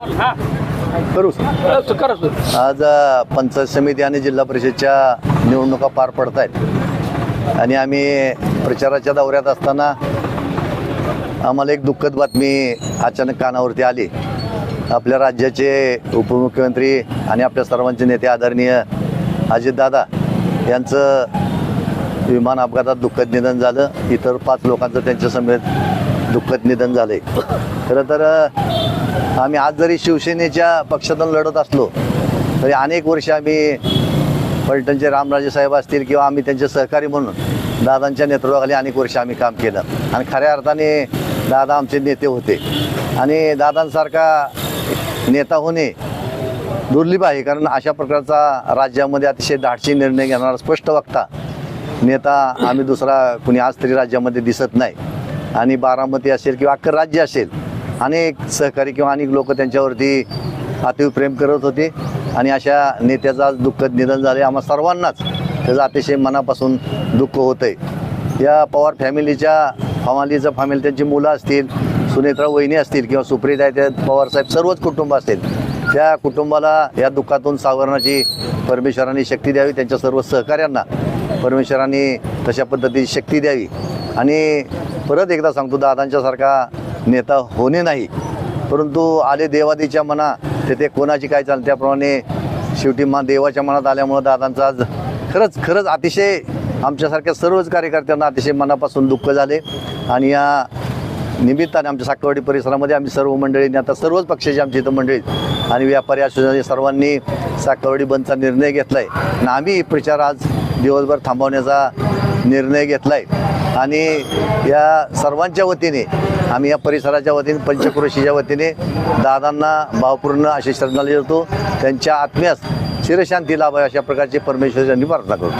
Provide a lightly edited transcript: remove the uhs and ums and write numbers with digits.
करू आज पंचायत समिती आणि जिल्हा परिषदच्या निवडणुका पार पडत आहेत आणि आम्ही प्रचाराच्या दौऱ्यात असताना आम्हाला एक दुःखद बातमी अचानक कानावरती आली। आपल्या राज्याचे उपमुख्यमंत्री आणि आपल्या सर्वांचे नेते आदरणीय अजितदादा यांचं विमान अपघातात दुःखद निधन झालं। इतर 5 लोकांचं त्यांच्या समेत दुःखद निधन झालंय। खरं तर आम्ही आज जरी शिवसेनेच्या पक्षातून लढत असलो तरी अनेक वर्ष आम्ही पलटणचे रामराजे साहेब असतील किंवा आम्ही त्यांचे सहकारी म्हणून दादांच्या नेतृत्वाखाली अनेक वर्ष आम्ही काम केलं आणि खऱ्या अर्थाने दादा आमचे नेते होते आणि दादांसारखा नेता होणे दुर्लभ आहे। कारण अशा प्रकारचा राज्यामध्ये अतिशय धाडसी निर्णय घेणारा स्पष्ट वक्ता नेता आम्ही दुसरा कुणी आज तरी राज्यामध्ये दिसत नाही। आणि बारामती असेल किंवा अख्खं राज्य असेल अनेक सहकारी किंवा अनेक लोक त्यांच्यावरती अतिव प्रेम करत होते आणि अशा नेत्याचं आज दुःखद निधन झाले। आम्हा सर्वांनाच त्याचं अतिशय मनापासून दुःख होतं आहे। या पवार फॅमिलीचं फॅमिली त्यांची मुलं असतील, सुनेत्रा वहिनी असतील किंवा सुप्रिया पवारसाहेब सर्वच कुटुंब असेल, त्या कुटुंबाला या दुःखातून सावरण्याची परमेश्वरांनी शक्ती द्यावी। त्यांच्या सर्व सहकाऱ्यांना परमेश्वरांनी तशा पद्धतीची शक्ती द्यावी। आणि परत एकदा सांगतो, दादांच्यासारखा नेता होणे नाही, परंतु आले देवादीच्या मना तेथे कोणाची काय चालते त्याप्रमाणे शेवटी देवाच्या मनात आल्यामुळं दादांचं आज खरंच अतिशय आमच्यासारख्या सर्वच कार्यकर्त्यांना अतिशय मनापासून दुःख झाले। आणि या निमित्ताने आमच्या साखरवाडी परिसरामध्ये आम्ही सर्व मंडळींनी आता सर्वच पक्षाची आमची इथं मंडळी आणि व्यापारी असोसिएशन सर्वांनी साखरवाडी बंदचा निर्णय घेतला आहे आणि आम्ही प्रचार आज दिवसभर थांबवण्याचा निर्णय घेतला आहे। आणि या सर्वांच्या वतीने आम्ही या परिसराच्या वतीने पंचक्रोशीच्या वतीने दादांना भावपूर्ण अशी श्रद्धांजली देतो। त्यांच्या आत्म्यास चिरशांती लाभावी अशा प्रकारची परमेश्वरांनी प्रार्थना करतो।